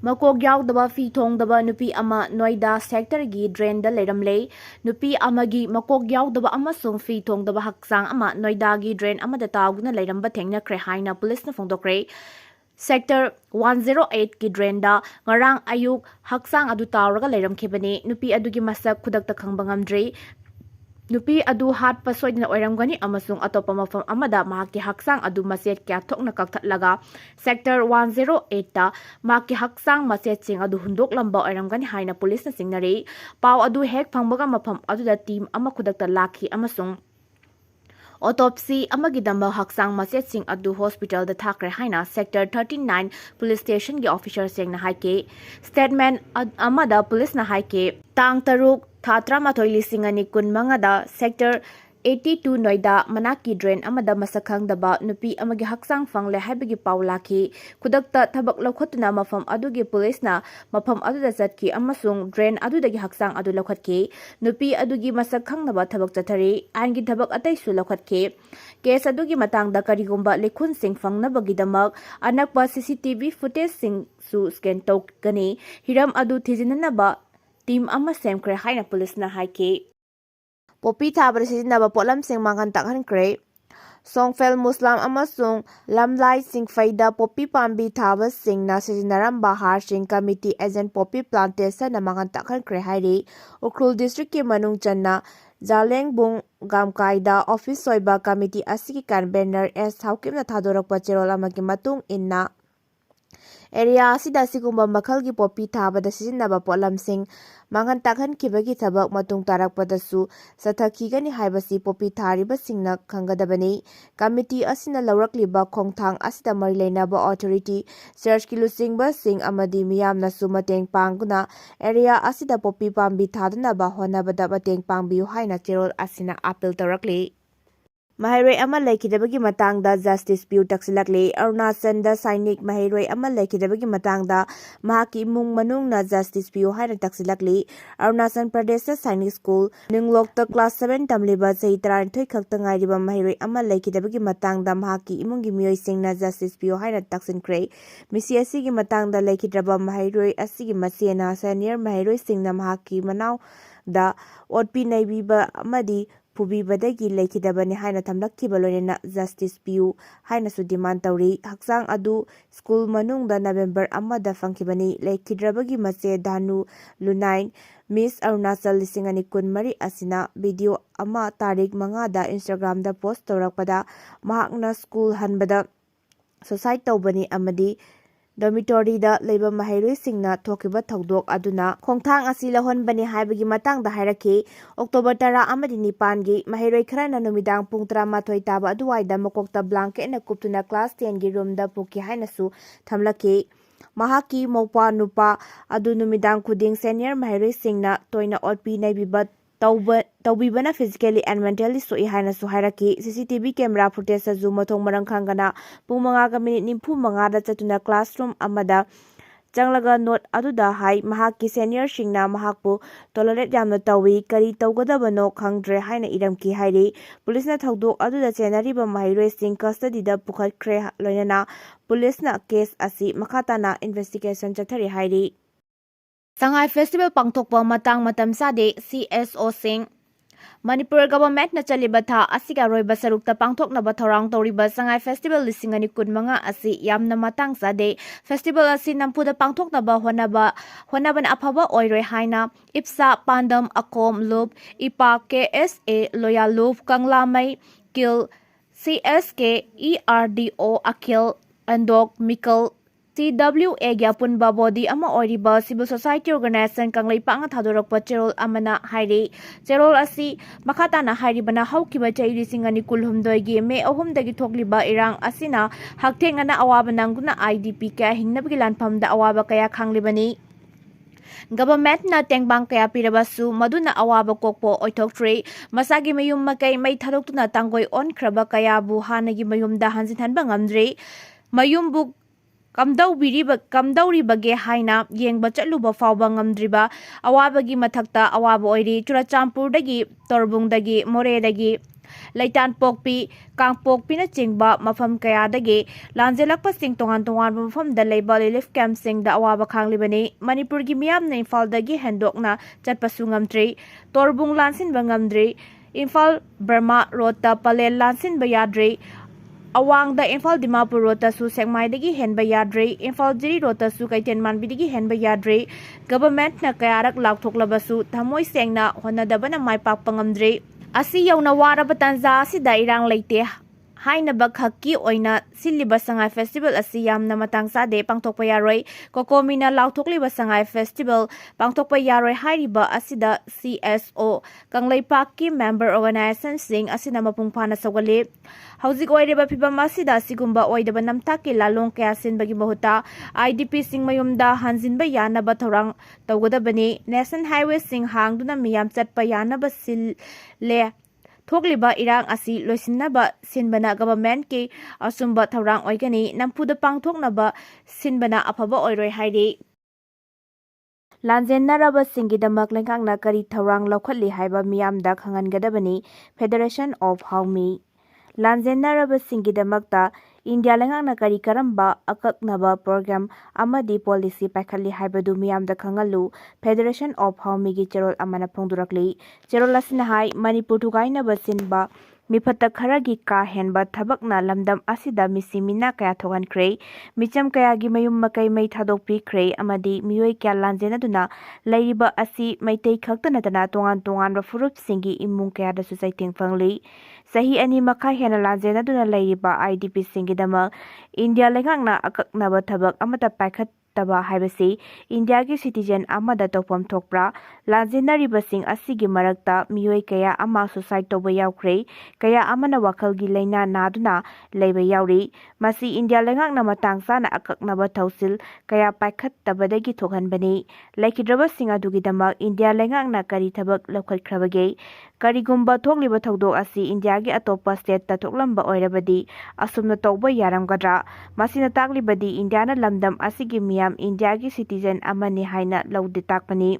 Makok Yaodaba Phi Thongdaba Nupi ama Noida sector gi drain da Leiramle Nupi amagi Makok Yaodaba amasung Phi Thongdaba haksang ama Noida gi drain ama da tawgna Leiramba thengna kre haina police na phongdokre Sector 108 ki drain da ngarang ayuk haksang adu tawraga leiramkhebani nupi adugi masak khudakta khangba ngamdre Nupi adu hat pasoidina oiramgani amasung atopa mafam amada mahaki haksang adu maset kya thokna kakthatlaga sector 108 ta mahaki haksang maset sing adu hundok lamba oiramgani haina police na singnare paw adu hek phangbaga mafam adu da team ama khudakta lakhi amasung Autopsy amagidamba haksang maset sing adu hospital da thakre haina sector 39 police station gi officer sing na haike statement amada police na haike tang taruk thatra mathoi lising ani kun mangada sector 82 Noida manaki drain amada masakhang daba nupi amagi haksang fangle haibagi paulaki kudakta thabak lokhotuna mafam adugi police na mafam aduda zatki amasung drain adudagi haksang adu lokhatki nupi adugi masakhang naba thabak chathari angi thabak atai su lokhatki case adugi matangda karigumba lekhun sing fangnabagi damak anakpa CCTV footage sing su scan tok gani hiram adu thijinanaba team ama semkre haina police na haike Popi THABADA SINJINNABA POTLAM SING MANGAN TAKHAN KRE Songfel Muslim amasung lamlai sing faida popi pambi thaba sing na SINJINNARAMBA har sing committee agent popi plantation na mangan takhan kre hairi Ukrul district ki manung channa Jalengbung gamkaida office soiba committee asiki convener S haukim na thadorakpa cherol amagi matung inna area asida sigumba makhal gi popi thabada sijinnaba potlam sing mangan takhan kibagi thabak matung tarak padasu sathaki gani haibasi popi thariba singna khangadabani committee asina lawrakliba khongthang asida mari leinaba authority search ki lusingba sing amadi miyamna su mateng panguna area asida popi pambi thaduna ba honabada mateng pangbiu haina cherol asina appeal tarakli MAHEIROI ama LEIKHIDABAGI MATANGDA justice dispute taksilakle Arunachal da Sainik MAHEIROI ama LEIKHIDABAGI MATANGDA mahaki imung manung na justice dispute haina taksilakle Arunachal Pradesh Sainik School Ninglokta class 7 tamliba chahi 32 khakta ngairiba MAHEIROI ama LEIKHIDABAGI MATANGDA mahaki imungi miyoi singna justice dispute haina taksinkhre misi asigi matangda leikhidaba MAHEIROI asigi masena senior MAHEIROI singna mahaki manau da otpi naibiba amadi Pubibadagi leikhidabani haina thamlakhiba loinena justice piu haina su demand tauri haksang adu school manungda November amada fangkhibani leikhidrabagi mache Dhanu Lunain Miss Arunachal lisingani kunmari asina video ama tarik 5 da Instagram da post taurakpada mahakna school hanbada society tawbani amadi dormitory da leiba MAHEIROI singna thokiba thodok aduna khongthang asi lahonbani haibagi matangda hairaki October 10 amadi 9 gi MAHEIROI kharana numidang pung 13 taba aduwaida makokta blanket na kuptuna class 10 gi room da puki haina su thamlaki mahaki mopa nupa adu numidang khuding senior MAHEIROI singna toina otpi naibiba Taubibana physically and mentally so ihaina su hairaki CCTV camera footage sa zoom mathong marang khangana pung 5:95 da chatuna classroom amada changlaga note aduda hai mahaki senior singna mahakpu tolerate yamna tawi kari tawgadabano khangdre haina iramki hairi police na thodok aduda chenariba MAHEIROI sing custody da pukhatkre loinana police na case asi makhatana investigation chathari hairi Sangai Festival pangthokpa matang matam sade CSO sing Manipur government na chaliba tha asiga roiba sarukta pangthoknaba thorang toriba Sangai Festival lisingani kunmanga asi yamna matang sade festival asi nampuda pangthoknaba honaban aphaba oiroi haina ipsa pandam akom loop ipa KSA loyal loop kanglamai kil CSK ERDO akil andok MIKHAL TWA gyapun babodi ama oiriba civil society organization kanglei panga thadorakpa cherol amana hairi cherol asi makhatana hairibana haukiba chai lisingani kulhumdoi gi me ahumdagi thokliba irang asina hakthengana awaba nanguna IDP ka hingnabgi lanphamda awaba kaya khanglibani Government na tengbang kaya pirabasu maduna awaba kokpo oithoktre masagi mayum makai mai thadoktuna tangoi on khraba kaya bu hanagi mayumda hanjin hanba ngamdre mayumbu kamdauribage haina yengba chatluba fawba ngamdriba awabagi mathakta awaba oiri Churachampurdagi Torbungdagi Moredagi Leitan Pokpi, Kangpokpina Chingba, Mafam Kayadagi, Lanzelakpa Sing Tongan Mafam the Labor Relief Camp Sing the Awaba Kanglibani, Manipur Gimiam name Faldagi Hendokna, Chatpasungam tree, Torbung Lansin Bangamdri, Infal Burma Rota Palel Lansin Bayadri, Awang the Infal Dimapur Rota Su Sekmaidagi Henba Yadri, Infal Jiri Rota Su Kaiten Manbidigi Henba Yadri, Government na Kayarak Lakthoklabasu, Tamoy Sengna, Honadabana Mai Papangamdri, Asi Yauna Waraba Tanza, Si Dairang Leite, Hainabag Haki Oina, Siliba Sangai Festival Asi Yamna Matangsa de Pangtokpa Yaroi, Kokomina Lautukliba Sangai Festival, Pangtokpa Yaroi Hairiba Asida CSO, Kangleipaki Member Organization Sing Asina Mapungpana Sawali, Hauzik Oideba Pibam Asida Sigumba Oideba Namtaki Lalong Kayasin Bagi Mahuta, IDP Sing Mayumda Hanzin Bayana Batorang Tawgadabani, National Highway Sing Hang Duna Miyam Chat Payana Basil Le. Thokliba irang asi loisinnaba sinbana government ke asumba thorang oigani nampuda pangthoknaba sinbana afaba oiroi hairi Lanjennaraba singidamak lengkangna kari thorang lokhatli haiba miyamda khangangadabani Federation of Haumi Lanjennaraba singidamakta India lengkangna kari karamba akaknaba program amadi policy paikhalli haibadu miyamda khangalu Federation of Haumi gi cherol amana phongdurakli cherol asina hai Manipur thugaina basinba mifata kharagi ka henba thabakna lamdam asida misimina kaya thogan kre micham kaya gi mayum makai mai thadok pi kre amadi miyoi kya lanjena duna leiriba asi maitei khaktana tana tongan tongan ba furup singi imung kaya da su saiting phangli sahi ani makha hena lanjena duna leiriba IDP singi dama India lengangna akaknaba thabak amata paikhat taba haibasi India ki citizen amada topam thokpra lanjenari basing asigi marakta miyoi kaya ama suicide toba yaukre kaya amana wakhal gi leina naduna leiba yauri masi India lengakna matangsa na akaknaba thausil kaya paikhat tabadagi thokhanbani laikhidraba singa dugi damak India lengakna kari thabak lokhat khrabage karigumba thokliba thodok asi India gi atopa state ta thoklamba oirabadi asumna tawba yaramgadra masina taklibadi India na lamdam asigi India ki citizen amani haina laude takpani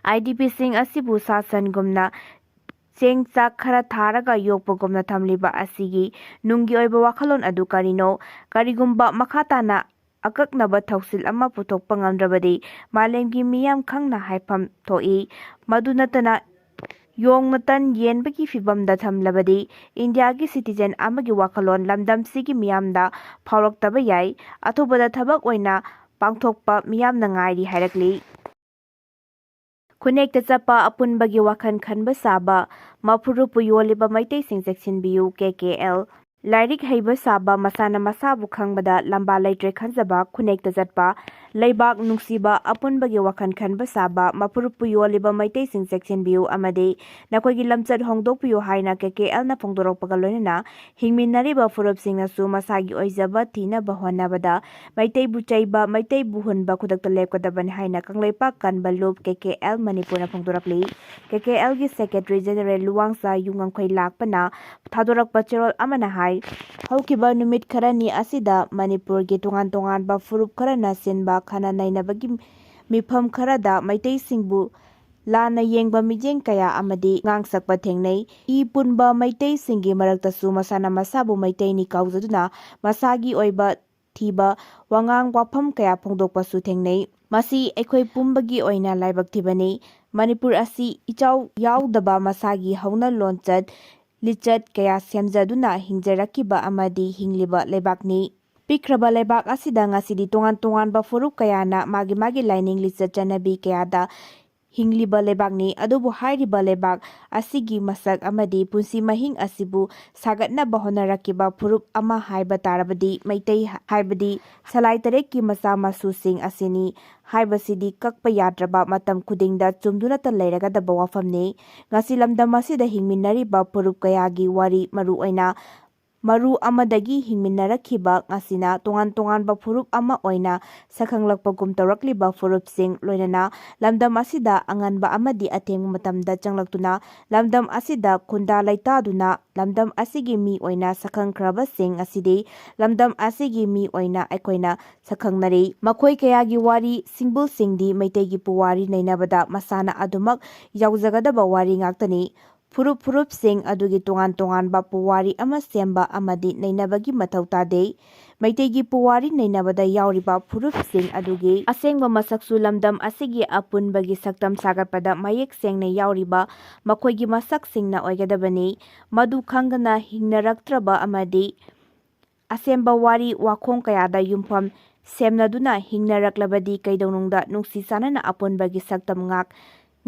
IDP sing asibu sasan gumna cheng chak khara tharaga yokpa gumna thamliba asigi nungi oiba wakhalon adu karino karigumba makhatana akaknaba thausil ama puthokpa ngamdrabadi malemgi miyam khangna haifam thoi madunatana Yongnatan yenbagi fibamda thamlabadi India ki citizen amagi wakhalon lamdam sigi miyamda phawraktaba yai athubada thabak oina pangthokpa miyamna ngairi hairakli Khunekta chapa apunbagi wakhan khanba saba mapurupu yoliba maitei sing section biu KKL Lairik heiba saba masana masabu khangbada lamba laitre khanjaba khunekta jatpa leibak nungsiba apunbagi wakhan khanba saba mapurupu yoliba maitei sing section biu amade nakoigi lamchat hongdokpiu haina KKL na phongdorokpaga loinana hingminnariba furup singna su masagi oijaba thina bahonabada maitei buchaiba maitei buhunba khudakta lepkadabani haina kanglaipa kanba loop KKL Manipur na phongdorakli KKL gi secretary general luwangsa yungangkhoi lakpana thadorakpa cherol amana Haukiba numit kharani asida Manipur gi tongan tongan ba furup kharana sinba khana nainabagi mifam kharada maitei singbu lana yengba mijeng kaya amadi ngangsakpa thengnei punba maitei singi marakta su masana masabu maitei ni kaujaduna masagi oiba thiba wangang wafam kaya phongdokpa su thengnei masi aikhoi pumbagi oina laibak thibani Manipur asi ichau yaudaba masagi hauna lonchat lichat kaya semjaduna hingjarakiba amadi hingliba lebakni pikraba lebak asida ngasidi tongan tongan ba furup kayana magi lining lichat janabi kayada hingliba lebakni adubu hairiba lebak asigi masak amadi punsi mahing asibu sagatna bahonarakiba furup ama haiba tarabadi maitei haibadi salai tarekki masa masusing asini haibasidi kakpa yadraba matam khudingda chumduna ta leiraga da bawafamne ngasi lamdam asida hingminnariba furup kayagi wari maru oina maru amadagi hingminnarakhiba ngasina tongan tongan ba furup ama oina sakhanglakpagum tawrakliba furup sing loinana lamdam asida anganba amadi ateng matamda changlaktuna lamdam asida khunda laitaduna lamdam asigi mi oina sakhangkhraba sing asidi lamdam asigi mi oina aikoina sakhangnari makhoi kayagi wari singbul singdi maitegi puwari nainabada masana adumak yaujagadaba wari ngaktani ꯐꯨꯔꯨꯞꯁꯤꯡ ꯑꯗꯨꯒꯤ ꯇꯣꯉꯥꯟꯕ ꯄꯨꯋꯥꯔꯤ ꯑꯃ ꯁꯦꯝꯕ ꯑꯃꯗꯤ ꯅꯩꯅꯕꯒꯤ ꯃꯊꯧ ꯇꯥꯗꯦ꯫ ꯃꯩꯇꯩꯒꯤ ꯄꯨꯋꯥꯔꯤ ꯅꯩꯅꯕꯗ ꯌꯥꯎꯔꯤꯕ ꯐꯨꯔꯨꯞꯁꯤꯡ ꯑꯗꯨꯒꯤ ꯑꯁꯦꯡꯕ ꯃꯁꯛꯁꯨ ꯂꯝꯗꯝ ꯑꯁꯤꯒꯤ ꯑꯄꯨꯟꯕꯒꯤ ꯁꯛꯇꯝ ꯁꯥꯒꯠꯄꯗ ꯃꯌꯦꯛ ꯁꯦꯡꯅ ꯌꯥꯎꯔꯤꯕ ꯃꯈꯣꯏꯒꯤ ꯃꯁꯛꯁꯤꯡꯅ ꯑꯣꯏꯒꯗꯕꯅꯤ꯫ ꯃꯗꯨ ꯈꯪꯗꯅ ꯍꯤꯡꯅꯔꯛꯇ꯭ꯔꯕ ꯑꯃꯗꯤ ꯑꯁꯦꯡꯕ ꯋꯥꯔꯤ ꯋꯥꯈꯣꯡ ꯀꯌꯥꯗ ꯌꯨꯝꯐꯝ ꯁꯦꯝꯅꯗꯨꯅ ꯍꯤꯡꯅꯔꯛꯂꯕꯗꯤ ꯀꯩꯗꯧꯅꯨꯡꯗ ꯅꯨꯡꯁꯤ ꯆꯥꯟꯅꯅ ꯑꯄꯨꯟꯕꯒꯤ ꯁꯛꯇꯝ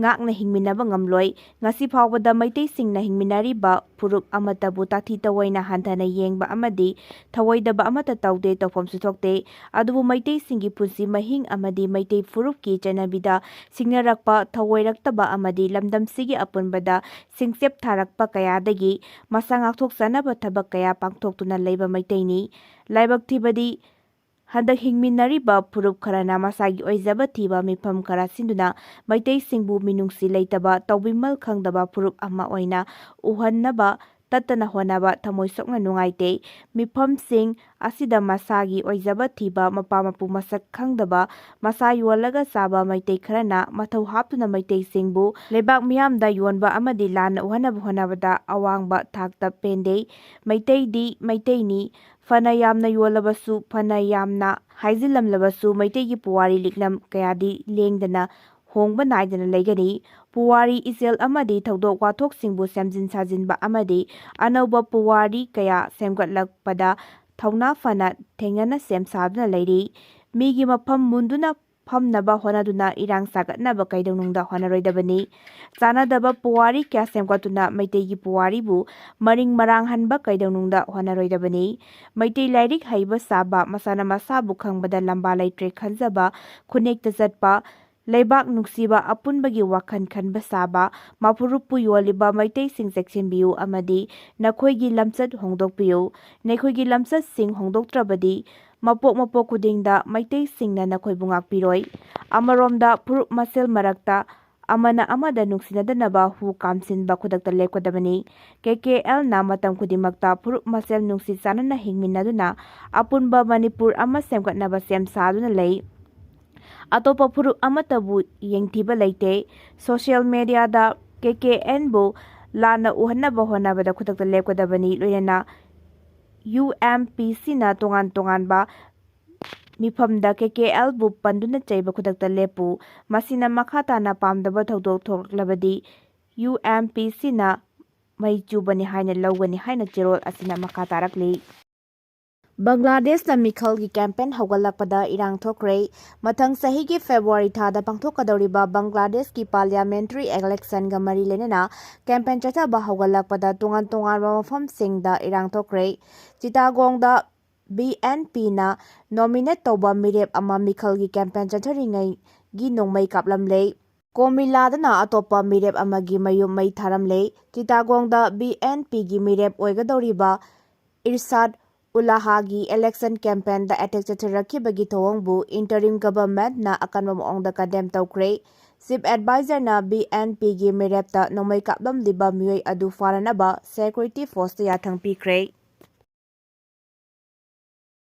ꯉꯥꯛꯅ ꯍꯤꯡꯃꯤꯟꯅꯕ ꯉꯝꯂꯣꯏ꯫ ꯉꯁꯤ ꯐꯥꯎꯕꯗ ꯃꯩꯇꯩꯁꯤꯡꯅ ꯍꯤꯡꯃꯤꯟꯅꯔꯤꯕ ꯐꯨꯔꯨꯞ ꯑꯃꯠꯇꯕꯨ ꯇꯥꯊꯤ ꯇꯑꯣꯏꯅ ꯍꯟꯊꯅ ꯌꯦꯡꯕ ꯑꯃꯗꯤ ꯊꯧꯑꯣꯏꯗꯕ ꯑꯃꯠꯇ ꯇꯧꯗꯦ, ꯇꯧꯐꯝꯁꯨ ꯊꯣꯛꯇꯦ꯫ ꯑꯗꯨꯕꯨ ꯃꯩꯇꯩꯁꯤꯡꯒꯤ ꯄꯨꯟꯁꯤ ꯃꯍꯤꯡ ꯑꯃꯗꯤ ꯃꯩꯇꯩ ꯐꯨꯔꯨꯞꯀꯤ ꯆꯠꯅꯕꯤꯗ ꯁꯤꯡꯅꯔꯛꯄ ꯊꯧꯑꯣꯏꯔꯛꯇꯕ ꯑꯃꯗꯤ ꯂꯝꯗꯝꯁꯤꯒꯤ ꯑꯄꯨꯟꯕꯗ ꯁꯤꯡꯆꯦꯞ ꯊꯥꯔꯛꯄ ꯀꯌꯥꯗꯒꯤ ꯃꯁꯥ ꯉꯥꯛꯊꯣꯛꯆꯅꯕ ꯊꯕꯛ ꯀꯌꯥ ꯄꯥꯡꯊꯣꯛꯇꯨꯅ ꯂꯩꯕ ꯃꯩꯇꯩꯅꯤ꯫ ꯂꯥꯏꯕꯛ ꯊꯤꯕꯗꯤ ꯍꯟꯗꯛ ꯍꯤꯡꯃꯤꯟꯅꯔꯤꯕ ꯐꯨꯔꯨꯞ ꯈꯔꯅ ꯃꯁꯥꯒꯤ ꯑꯣꯏꯖꯕ ꯊꯤꯕ ꯃꯤꯐꯝ ꯈꯔ ꯁꯤꯟꯗꯨꯅ ꯃꯩꯇꯩꯁꯤꯡꯕꯨ ꯃꯤꯅꯨꯡꯁꯤ ꯂꯩꯇꯕ, ꯇꯧꯕꯤꯃꯜ ꯈꯪꯗꯕ ꯐꯨꯔꯨꯞ ꯑꯃ ꯑꯣꯏꯅ ꯎꯍꯟꯅꯕ ꯇꯠꯇꯅ ꯍꯣꯠꯅꯕ ꯊꯃꯣꯏ ꯁꯣꯛꯅ ꯅꯨꯡꯉꯥꯏꯇꯦ꯫ ꯃꯤꯐꯝꯁꯤꯡ ꯑꯁꯤꯗ ꯃꯁꯥꯒꯤ ꯑꯣꯏꯖꯕ ꯊꯤꯕ, ꯃꯄꯥ ꯃꯄꯨ ꯃꯁꯛ ꯈꯪꯗꯕ, ꯃꯁꯥ ꯌꯣꯜꯂꯒ ꯆꯥꯕ ꯃꯩꯇꯩ ꯈꯔꯅ ꯃꯊꯧ ꯍꯥꯞꯇꯨꯅ ꯃꯩꯇꯩꯁꯤꯡꯕꯨ ꯂꯩꯕꯥꯛ ꯃꯤꯌꯥꯝꯗ ꯌꯣꯟꯕ ꯑꯃꯗꯤ ꯂꯥꯟꯅ ꯎꯍꯟꯅꯕ ꯍꯣꯠꯅꯕꯗ ꯑꯋꯥꯡꯕ ꯊꯥꯛꯇ ꯄꯦꯟꯗꯦ꯫ ꯃꯩꯇꯩꯗꯤ ꯃꯩꯇꯩꯅꯤ, ꯐꯅ ꯌꯥꯝꯅ ꯌꯣꯜꯂꯕꯁꯨ, ꯐꯅ ꯌꯥꯝꯅ ꯍꯥꯏꯖꯤꯜꯂꯝꯂꯕꯁꯨ ꯃꯩꯇꯩꯒꯤ ꯄꯨꯋꯥꯔꯤ ꯂꯤꯛꯂꯝ ꯀꯌꯥꯗꯤ ꯂꯦꯡꯗꯅ ꯍꯣꯡꯕ ꯅꯥꯏꯗꯅ ꯂꯩꯒꯅꯤ꯫ ꯄꯨꯋꯥꯔꯤ ꯏꯆꯦꯜ ꯑꯃꯗꯤ ꯊꯧꯗꯣꯛ ꯋꯥꯊꯣꯛꯁꯤꯡꯕꯨ ꯁꯦꯝꯖꯤꯟ ꯁꯥꯖꯤꯟꯕ ꯑꯃꯗꯤ ꯑꯅꯧꯕ ꯄꯨꯋꯥꯔꯤ ꯀꯌꯥ ꯁꯦꯝꯒꯠꯂꯛꯄꯗ ꯊꯧꯅꯥ ꯐꯅ ꯊꯦꯡꯅꯅ ꯁꯦꯝ ꯁꯥꯗꯨꯅ ꯂꯩꯔꯤ꯫ ꯃꯤꯒꯤ ꯃꯐꯝ ꯃꯨꯟꯗꯨꯅ ꯐꯝꯅꯕ ꯍꯣꯠꯅꯗꯨꯅ ꯏꯔꯥꯡ ꯁꯥꯒꯠꯅꯕ ꯀꯩꯗꯧꯅꯨꯡꯗ ꯍꯣꯠꯅꯔꯣꯏꯗꯕꯅꯤ꯫ ꯆꯥꯟꯅꯗꯕ ꯄꯨꯋꯥꯔꯤ ꯀꯌꯥ ꯁꯦꯝꯒꯠꯇꯨꯅ ꯃꯩꯇꯩꯒꯤ ꯄꯨꯋꯥꯔꯤꯕꯨ ꯃꯔꯤꯡ ꯃꯔꯥꯡꯍꯟꯕ ꯀꯩꯗꯧꯅꯨꯡꯗ ꯍꯣꯠꯅꯔꯣꯏꯗꯕꯅꯤ꯫ ꯃꯩꯇꯩ ꯂꯥꯏꯔꯤꯛ ꯍꯩꯕ ꯁꯥꯕ, ꯃꯁꯥꯅ ꯃꯁꯥꯕꯨ ꯈꯪꯕꯗ ꯂꯝꯕꯥ ꯂꯩꯇ꯭ꯔꯦ ꯈꯟꯖꯕ, ꯈꯨꯟꯅꯦꯛꯇ ꯆꯠꯄ, ꯂꯩꯕꯥꯛ ꯅꯨꯡꯁꯤꯕ, ꯑꯄꯨꯟꯕꯒꯤ ꯋꯥꯈꯜ ꯈꯟꯕ ꯁꯥꯕ ꯃꯐꯨꯔꯨꯞꯄꯨ ꯌꯣꯜꯂꯤꯕ ꯃꯩꯇꯩꯁꯤꯡ ꯆꯦꯛꯁꯤꯟꯕꯤꯌꯨ ꯑꯃꯗꯤ ꯅꯈꯣꯏꯒꯤ ꯂꯝꯆꯠ ꯍꯣꯡꯗꯣꯛꯄꯤꯌꯨ꯫ ꯅꯈꯣꯏꯒꯤ ꯂꯝꯆꯠꯁꯤꯡ ꯍꯣꯡꯗꯣꯛꯇ꯭ꯔꯕꯗꯤ ꯃꯄꯣꯛ ꯈꯨꯗꯤꯡꯗ ꯃꯩꯇꯩꯁꯤꯡꯅ ꯅꯈꯣꯏꯕꯨ ꯉꯥꯛꯄꯤꯔꯣꯏ꯫ ꯑꯃꯔꯣꯝꯗ ꯐꯨꯔꯨꯞ ꯃꯁꯦꯜ ꯃꯔꯛꯇ ꯑꯃꯅ ꯑꯃꯗ ꯅꯨꯡꯁꯤꯅꯗꯅꯕ ꯍꯨ ꯀꯥꯝꯁꯤꯟꯕ ꯈꯨꯗꯛꯇ ꯂꯦꯞꯀꯗꯕꯅꯤ꯫ KKLꯅ ꯃꯇꯝ ꯈꯨꯗꯤꯡꯃꯛꯇ ꯐꯨꯔꯨꯞ ꯃꯁꯦꯜ ꯅꯨꯡꯁꯤ ꯆꯥꯟꯅꯅ ꯍꯤꯡꯃꯤꯟꯅꯗꯨꯅ ꯑꯄꯨꯟꯕ ꯃꯅꯤꯄꯨꯔ ꯑꯃ ꯁꯦꯝꯒꯠꯅꯕ ꯁꯦꯝ ꯁꯥꯗꯨꯅ ꯂꯩ꯫ ꯑꯇꯣꯞꯄ ꯐꯨꯔꯨꯞ ꯑꯃꯠꯇꯕꯨ ꯌꯦꯡꯊꯤꯕ ꯂꯩꯇꯦ꯫ ꯁꯣꯁꯤꯌꯦꯜ ꯃꯤꯗꯤꯌꯥꯗ KKNꯕꯨ ꯂꯥꯟꯅ ꯎꯍꯟꯅꯕ ꯍꯣꯠꯅꯕꯗ ꯈꯨꯗꯛꯇ ꯂꯦꯞꯀꯗꯕꯅꯤ꯫ ꯂꯣꯏꯅꯅ UMPCꯅ ꯇꯣꯉꯥꯟ ꯇꯣꯉꯥꯟꯕ ꯃꯤꯐꯝꯗ KKLꯕꯨ ꯄꯟꯗꯨꯅ ꯆꯩꯕ ꯈꯨꯗꯛꯇ ꯂꯦꯞꯄꯨ꯫ ꯃꯁꯤꯅ ꯃꯈꯥ ꯇꯥꯅ ꯄꯥꯝꯗꯕ ꯊꯧꯗꯣꯛ ꯊꯣꯛꯂꯛꯂꯕꯗꯤ UMPCꯅ ꯃꯩ ꯆꯨꯕꯅꯤ ꯍꯥꯏꯅ ꯂꯧꯒꯅꯤ ꯍꯥꯏꯅ ꯆꯦꯔꯣꯜ ꯑꯁꯤꯅ ꯃꯈꯥ ꯇꯥꯔꯛꯂꯤ꯫ ꯕꯪꯒ꯭ꯂꯥꯗꯦꯁꯇ ꯃꯤꯈꯜꯒꯤ ꯀꯦꯝꯄꯦꯟ ꯍꯧꯒꯠꯂꯛꯄꯗ ꯏꯔꯥꯡ ꯊꯣꯛꯈ꯭ꯔꯦ꯫ ꯃꯊꯪ ꯆꯍꯤꯒꯤ ꯐꯦꯕ꯭ꯔꯨꯋꯥꯔꯤ ꯊꯥꯗ ꯄꯥꯡꯊꯣꯛꯀꯗꯧꯔꯤꯕ ꯕꯪꯒ꯭ꯂꯥꯗꯦꯁꯀꯤ ꯄꯥꯔꯂꯤꯌꯥꯃꯦꯟꯇꯔꯤ ꯏꯂꯦꯛꯁꯟꯒ ꯃꯔꯤ ꯂꯩꯅꯅ ꯀꯦꯝꯄꯦꯟ ꯆꯠꯊꯕ ꯍꯧꯒꯠꯂꯛꯄꯗ ꯇꯣꯉꯥꯟ ꯇꯣꯉꯥꯟꯕ ꯃꯐꯝꯁꯤꯡꯗ ꯏꯔꯥꯡ ꯊꯣꯛꯈ꯭ꯔꯦ꯫ ꯆꯤꯇꯥꯒꯣꯡꯗ BNPꯅ ꯅꯣꯃꯤꯅꯦꯠ ꯇꯧꯕ ꯃꯤꯔꯦꯞ ꯑꯃ ꯃꯤꯈꯜꯒꯤ ꯀꯦꯝꯄꯦꯟ ꯆꯠꯊꯔꯤꯉꯩꯒꯤ ꯅꯣꯡꯃꯩ ꯀꯥꯞꯂꯝꯂꯦ꯫ ꯀꯣꯃꯤꯂꯥꯗꯅ ꯑꯇꯣꯞꯄ ꯃꯤꯔꯦꯞ ꯑꯃꯒꯤ ꯃꯌꯨꯝ ꯃꯩ ꯊꯥꯔꯝꯂꯦ꯫ ꯆꯤꯇꯥꯒꯣꯡꯗ BNPꯒꯤ ꯃꯤꯔꯦꯞ ꯑꯣꯏꯒꯗꯧꯔꯤꯕ ꯏꯔꯁꯥꯗ ꯎꯜꯂꯥꯍꯒꯤ ꯏꯂꯦꯛꯁꯟ ꯀꯦꯝꯄꯦꯟꯗ ꯑꯦꯇꯦꯛ ꯆꯠꯊꯔꯛꯈꯤꯕꯒꯤ ꯊꯧꯑꯣꯡꯕꯨ ꯏꯟꯇꯔꯤꯝ ꯒꯚꯔꯟꯃꯦꯟꯠꯅ ꯑꯀꯟꯕ ꯃꯑꯣꯡꯗ ꯀꯟꯗꯦꯝ ꯇꯧꯈ꯭ꯔꯦ꯫ ꯆꯤꯐ ꯑꯦꯗꯚꯥꯏꯖꯔꯅ BNPꯒꯤ ꯃꯤꯔꯦꯞꯇ ꯅꯣꯡꯃꯩ ꯀꯥꯞꯂꯝꯂꯤꯕ ꯃꯤꯑꯣꯏ ꯑꯗꯨ ꯐꯥꯅꯅꯕ ꯁꯦꯀ꯭ꯌꯨꯔꯤꯇꯤ ꯐꯣꯔꯁꯇ ꯌꯥꯊꯪ ꯄꯤꯈ꯭ꯔꯦ꯫